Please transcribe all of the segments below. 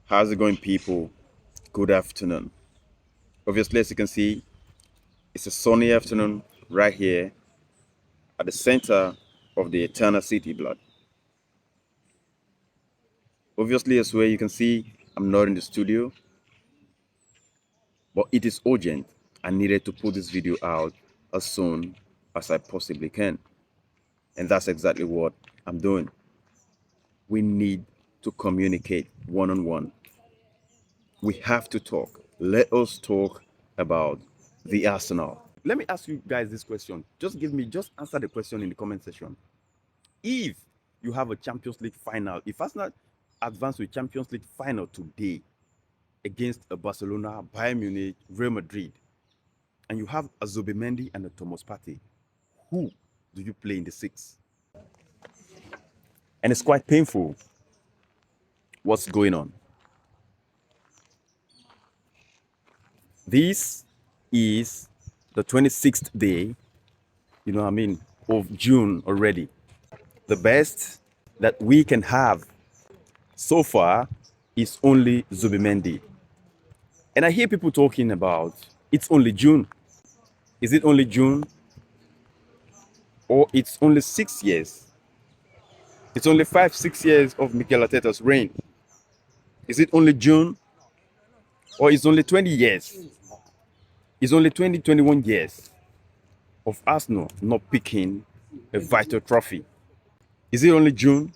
How's it going, people? Good afternoon. Obviously, as you can see, it's a sunny afternoon right here at the center of the eternal city blood. Obviously, as well, you can see I'm not in the studio, but it is urgent. I needed to put this video out as soon as I possibly can. And that's exactly what I'm doing. We need to communicate one-on-one. We have to talk. Let us talk about the Arsenal. Let me ask you guys this question. Just answer the question in the comment section. If you have a Champions League final, if Arsenal advance to a Champions League final today against a Barcelona, Bayern Munich, Real Madrid, and you have a Zubimendi and a Thomas Partey, who do you play in the six? And it's quite painful what's going on. This is the 26th day, of June already. The best that we can have so far is only Zubimendi. And I hear people talking about it's only June. Is it only June? Or it's only 6 years? It's only 5-6 years of Mikel Arteta's reign. Is it only June? Or it's only 20 years? It's only 21 years of Arsenal not picking a vital trophy. Is it only June?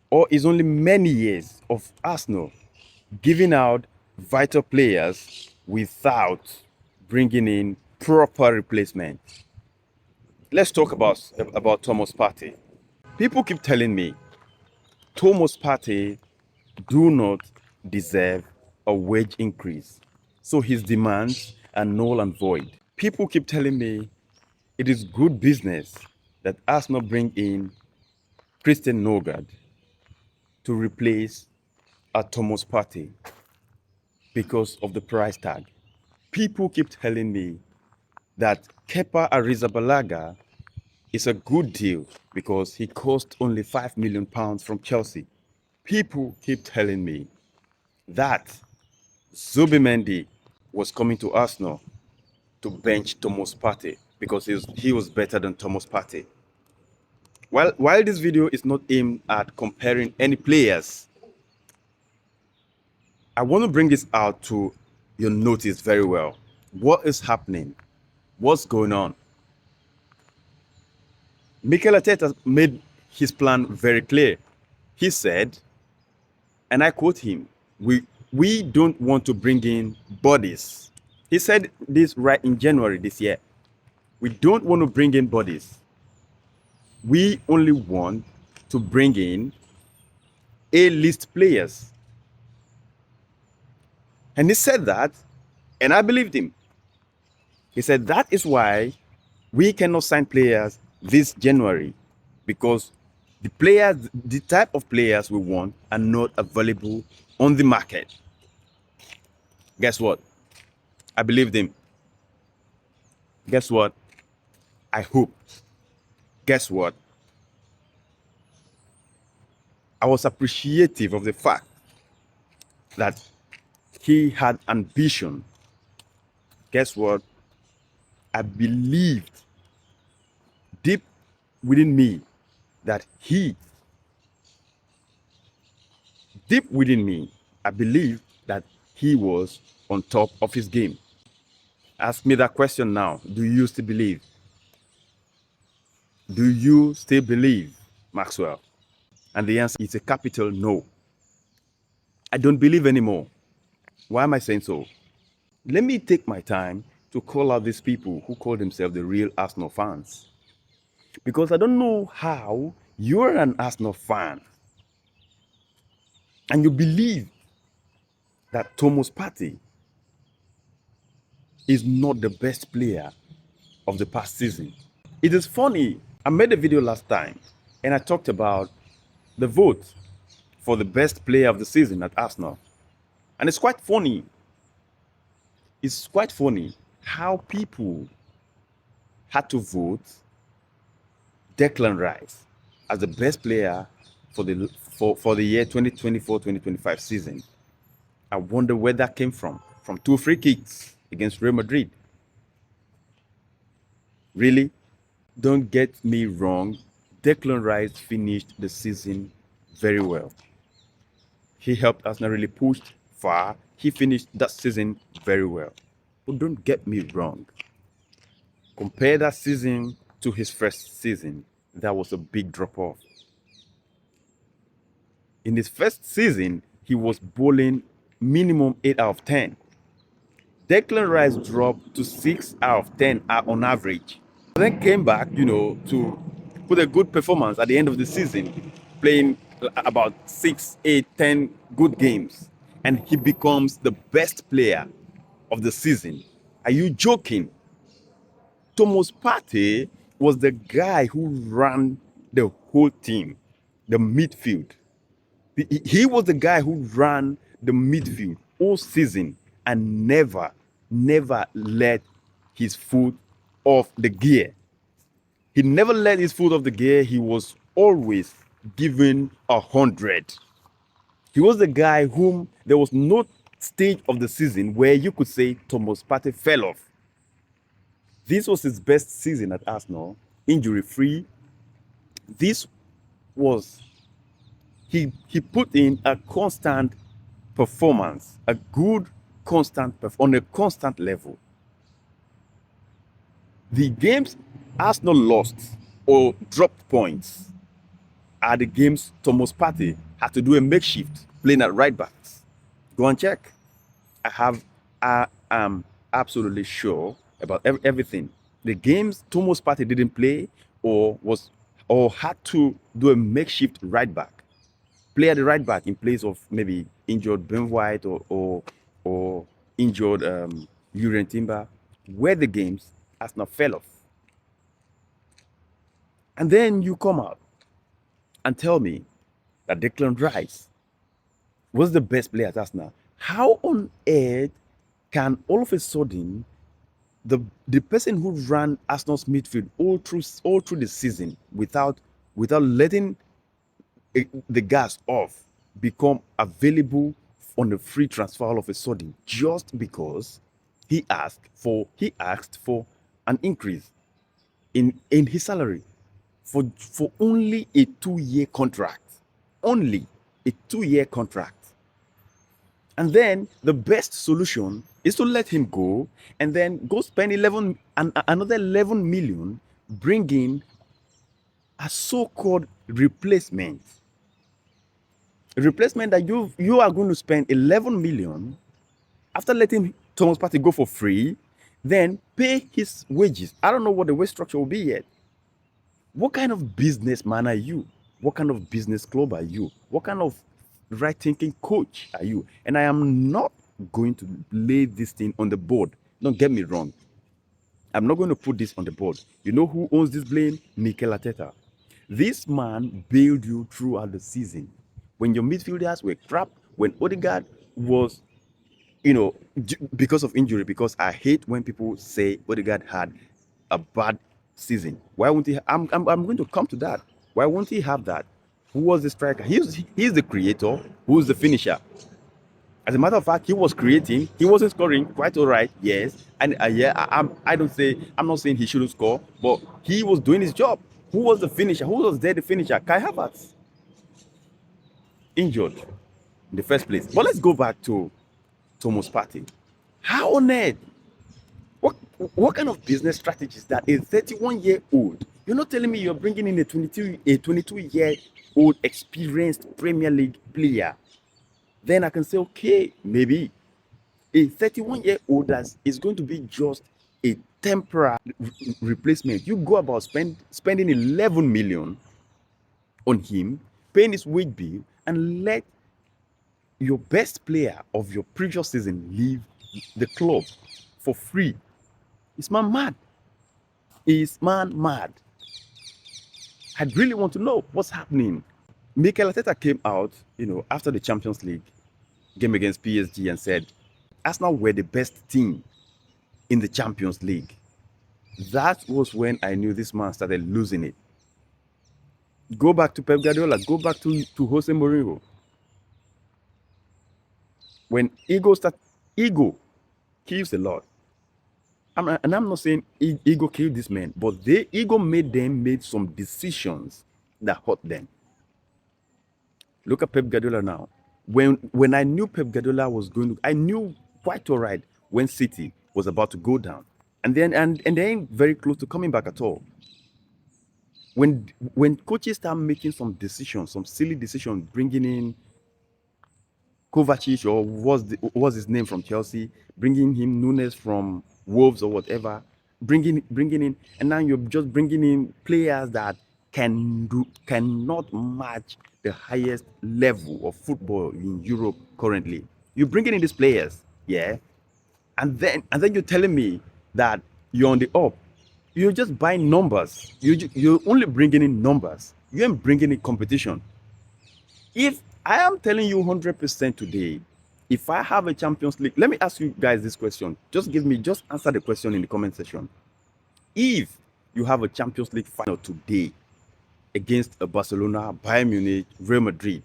Or is only many years of Arsenal giving out vital players without bringing in proper replacement? Let's talk about Thomas Partey. People keep telling me Thomas Partey do not deserve a wage increase, so his demands are null and void. People keep telling me it is good business that Arsenal bring in Christian Nogard to replace a Thomas Partey because of the price tag. People keep telling me that Kepa Arrizabalaga is a good deal because he cost only £5 million from Chelsea. People keep telling me that Zubimendi was coming to Arsenal to bench Thomas Partey because he was better than Thomas Partey. While this video is not aimed at comparing any players, I want to bring this out to your notice very well. What is happening? What's going on? Mikel Arteta made his plan very clear. He said, and I quote him, we don't want to bring in bodies. He said this right in January this year. We don't want to bring in bodies. We only want to bring in A-list players. And he said that, and I believed him. He said that is why we cannot sign players this January, because the type of players we want are not available on the market. Guess what? I believed him. Guess what? I hope. Guess what? I was appreciative of the fact that he had ambition. Guess what? I believed deep within me that I believed that he was on top of his game. Ask me that question now. Do you still believe? Do you still believe, Maxwell? And the answer is a capital no. I don't believe anymore. Why am I saying so? Let me take my time to call out these people who call themselves the real Arsenal fans. Because I don't know how you're an Arsenal fan and you believe that Thomas Partey is not the best player of the past season. It is funny. I made a video last time and I talked about the vote for the best player of the season at Arsenal. And it's quite funny. It's quite funny how people had to vote Declan Rice as the best player for the year 2024-2025 season. I wonder where that came from. From 2 free kicks against Real Madrid. Really? Don't get me wrong. Declan Rice finished the season very well. He helped Arsenal really push far. He finished that season very well. But don't get me wrong. Compare that season to his first season. That was a big drop-off. In his first season, he was bowling minimum 8 out of 10. Declan Rice dropped to 6 out of 10 on average. Then came back, to put a good performance at the end of the season, playing about 6, 8, 10 good games. And he becomes the best player of the season. Are you joking? Thomas Partey was the guy who ran the whole team, the midfield. He was the guy who ran the midfield all season and never let his foot off the gear. He never let his foot off the gear. He was always giving 100. He was the guy whom there was no stage of the season where you could say Thomas Partey fell off. This was his best season at Arsenal, injury-free. This was, he put in a constant performance, a good on a constant level. The games Arsenal lost or dropped points are the games Thomas Partey had to do a makeshift playing at right backs. Go and check. I am absolutely sure about everything. The games Thomas Partey didn't play or had to do a makeshift right back, play at the right back in place of maybe injured Ben White or injured Urian Timber, where the games Arsenal fell off. And then you come out and tell me that Declan Rice was the best player at Arsenal. How on earth can all of a sudden the person who ran Arsenal's midfield all through the season without letting the gas off become available on a free transfer all of a sudden just because he asked for an increase in his salary for only a 2-year contract. Only a 2-year contract. And then the best solution is to let him go and then go spend another 11 million bringing a so-called replacement. A replacement that you are going to spend 11 million after letting Thomas Partey go for free, then pay his wages. I don't know what the wage structure will be yet. What kind of businessman are you? What kind of business club are you? What kind of right-thinking coach are you? And I am not going to lay this thing on the board. Don't get me wrong. I'm not going to put this on the board. You know who owns this blame? Mikel Arteta. This man bailed you throughout the season. When your midfielders were crap, when Odegaard was, because of injury, because I hate when people say Odegaard had a bad season. Why won't he? I'm going to come to that. Why won't he have that? Who was the striker? He's the creator. Who's the finisher? As a matter of fact, he was creating. He wasn't scoring. Quite all right, yes. And I'm not saying he shouldn't score, but he was doing his job. Who was the finisher? Who was there the finisher? Kai Havertz. Injured in the first place. But let's go back to Thomas Partey. How on earth? What kind of business strategy is that? A 31-year-old. You're not telling me you're bringing in a 22-year-old experienced Premier League player. Then I can say, okay, maybe a 31-year-old that is going to be just a temporary replacement. You go about spending 11 million on him, paying his wage bill, and let your best player of your previous season leave the club for free. Is man mad? Is man mad? I really want to know what's happening. Mikel Arteta came out, after the Champions League game against PSG and said, Arsenal were the best team in the Champions League. That was when I knew this man started losing it. Go back to Pep Guardiola. Go back to Jose Mourinho. When ego kills a lot. And I'm not saying ego killed this man, but the ego made some decisions that hurt them. Look at Pep Guardiola now. When I knew Pep Guardiola was going to, I knew quite all right when City was about to go down, and they ain't very close to coming back at all. When coaches start making some decisions, some silly decisions, bringing in Kovacic or what's his name from Chelsea, bringing him Nunes from Wolves or whatever, bringing in, and now you're just bringing in players that cannot match the highest level of football in Europe currently. You're bringing in these players, yeah, and then you're telling me that you're on the up. You're just buying numbers. You're only bringing in numbers. You ain't bringing in competition. If I am telling you 100% today, if I have a Champions League, let me ask you guys this question. Just answer the question in the comment section. If you have a Champions League final today against a Barcelona, Bayern Munich, Real Madrid,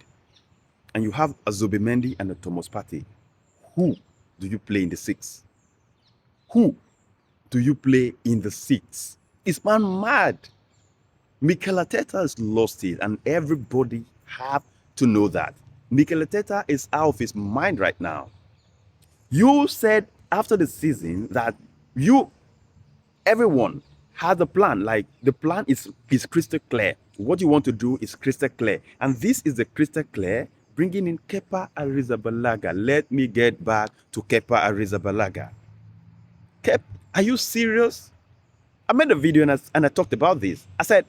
and you have a Zubimendi and a Thomas Partey, who do you play in the six? Who do you play in the six? Is man mad? Mikel Arteta has lost it, and everybody have to know that. Mikel Arteta is out of his mind right now. You said after the season that everyone has a plan. Like the plan is crystal clear. What you want to do is crystal clear, and this is the crystal clear. Bringing in Kepa Arrizabalaga. Let me get back to Kepa Arrizabalaga. Are you serious? I made a video and I talked about this. I said,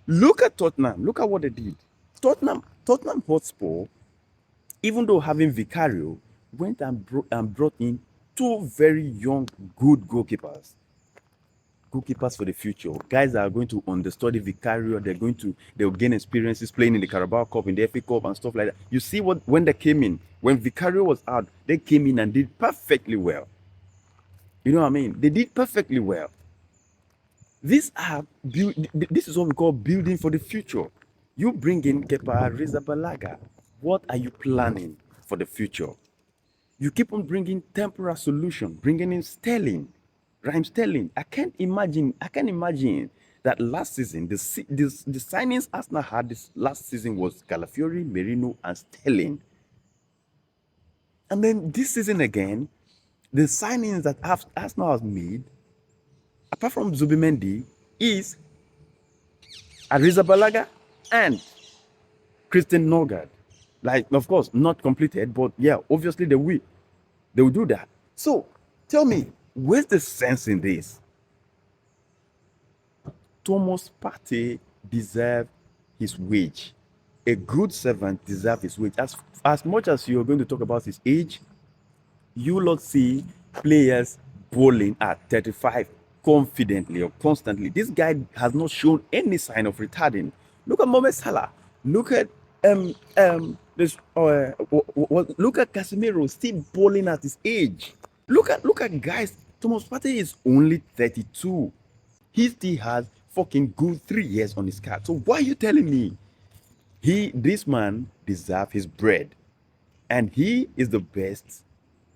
look at Tottenham. Look at what they did. Tottenham Hotspur, even though having Vicario, went and brought in two very young, good goalkeepers. Goalkeepers for the future. Guys that are going to understudy Vicario. They'll gain experiences playing in the Carabao Cup, in the FA Cup and stuff like that. You see when they came in, when Vicario was out, they came in and did perfectly well. You know what I mean? They did perfectly well. This is what we call building for the future. You bring in Kepa Arrizabalaga. What are you planning for the future? You keep on bringing temporary solution, bringing in Sterling, Raheem Sterling. I can't imagine that last season, the signings Arsenal had this last season was Calafiori, Merino, and Sterling. And then this season again, the signings that Arsenal has made, apart from Zubimendi, is Arrizabalaga and Christian Norgard. Like, of course, not completed, but yeah, obviously they will do that. So tell me, where's the sense in this? Thomas Partey deserves his wage. A good servant deserves his wage. As much as you're going to talk about his age, you will not see players bowling at 35 confidently or constantly. This guy has not shown any sign of retarding. Look at Mohamed Salah. Look at look at Casemiro still bowling at his age. Look at guys. Thomas Partey is only 32. He still has fucking good 3 years on his card. So why are you telling me this man deserves his bread, and he is the best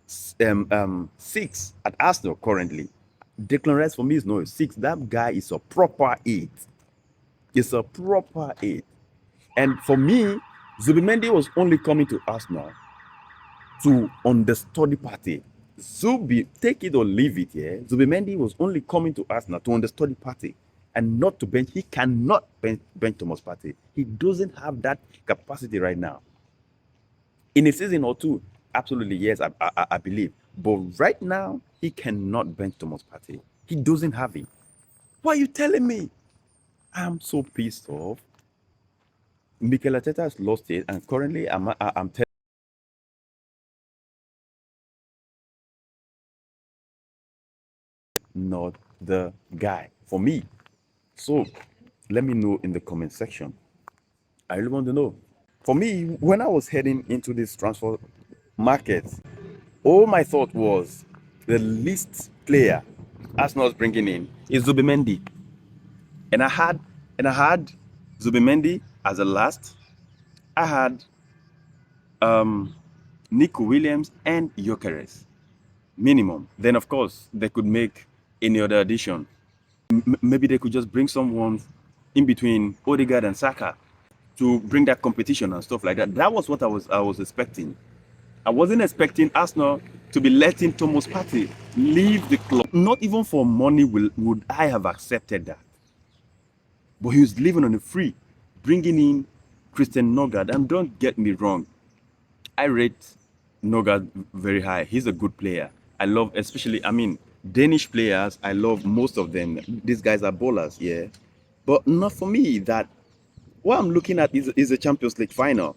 6 at Arsenal currently? Declan Rice for me is not a 6. That guy is a proper 8. It's a proper 8. And for me, Zubimendi was only coming to Arsenal to understudy Partey. Take it or leave it, yeah. Zubimendi was only coming to Arsenal to understudy Partey and not to bench. He cannot bench Thomas Partey. He doesn't have that capacity right now. In a season or two, absolutely, yes, I believe. But right now, he cannot bench Thomas Partey. He doesn't have it. Why are you telling me? I'm so pissed off. Mikel Arteta has lost it, and currently I'm telling not the guy for me. So let me know in the comment section. I really want to know. For me, when I was heading into this transfer market, all my thought was the least player Arsenal's bringing in is Zubimendi. And I had Zubimendi, As a last, I had Nico Williams and Gyökeres minimum. Then of course they could make any other addition. Maybe they could just bring someone in between Odegaard and Saka to bring that competition and stuff like that. That was what I was expecting. I wasn't expecting Arsenal to be letting Thomas Partey leave the club. Not even for money would I have accepted that. But he was living on a free, bringing in Christian Nogard. And don't get me wrong, I rate Nogard very high. He's a good player. I love, especially, I mean, Danish players, I love most of them. These guys are ballers, yeah. But not for me. That what I'm looking at is a Champions League final.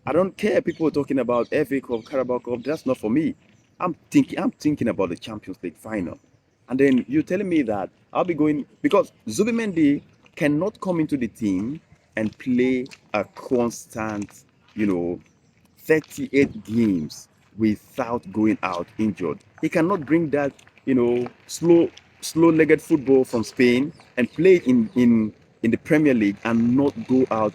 I don't care. People are talking about FA Cup, Carabao Cup. That's not for me. I'm thinking about the Champions League final. And then you're telling me that I'll be going because Zubimendi cannot come into the team and play a constant, 38 games without going out injured. He cannot bring that, slow-legged football from Spain and play in the Premier League and not go out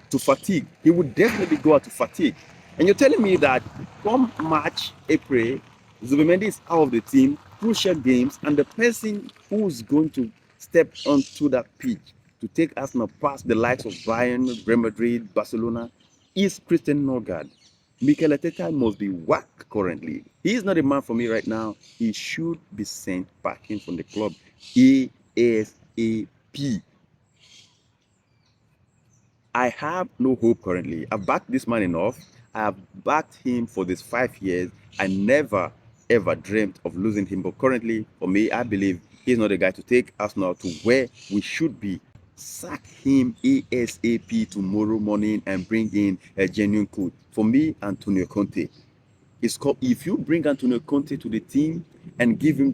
to fatigue. He would definitely go out to fatigue. And you're telling me that come March, April, Zubimendi is out of the team, crucial games, and the person who's going to step onto that pitch to take Arsenal past the likes of Bayern, Real Madrid, Barcelona is Christian Nogard. Mikel Arteta must be whacked currently. He is not a man for me right now. He should be sent packing from the club ASAP. I have no hope currently. I've backed this man enough. I have backed him for these 5 years. I never ever dreamt of losing him. But currently, for me, I believe he's not the guy to take Arsenal to where we should be. Sack him ASAP tomorrow morning and bring in a genuine coach. For me, Antonio Conte. It's called, if you bring Antonio Conte to the team and give him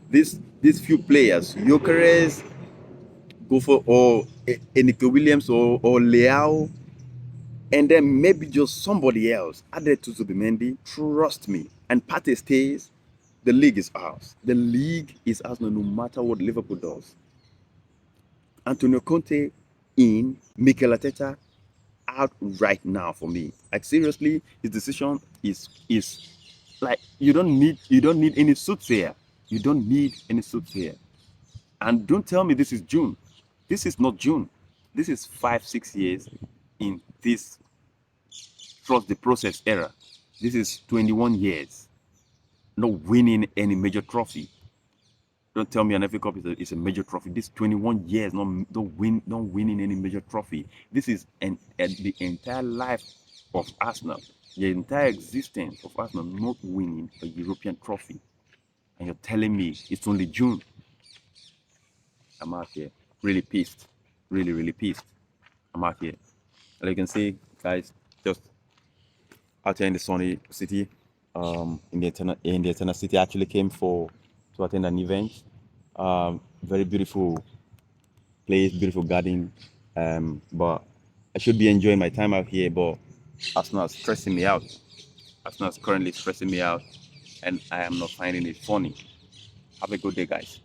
these few players, Gyökeres, go for or Nico Williams or Leao, and then maybe just somebody else added to Zubimendi. Trust me. And Partey stays, the league is ours. The league is ours no matter what Liverpool does. Antonio Conte in, Mikel Arteta out right now for me. Like seriously, his decision is like you don't need any suits here. You don't need any suits here. And don't tell me this is June. This is not June. This is 5-6 years in this trust the process era. This is 21 years not winning any major trophy. Don't tell me an FA Cup is a major trophy. This 21 years not winning any major trophy. This is the entire life of Arsenal, the entire existence of Arsenal not winning a European trophy. And you're telling me it's only June. I'm out here really pissed, really pissed. I'm out here. Like you can see, guys, just out here in the sunny city, in the Eternal City. I actually came to attend an event. Very beautiful place, beautiful garden. But I should be enjoying my time out here, but Arsenal is stressing me out. Arsenal is currently stressing me out, and I am not finding it funny. Have a good day, guys.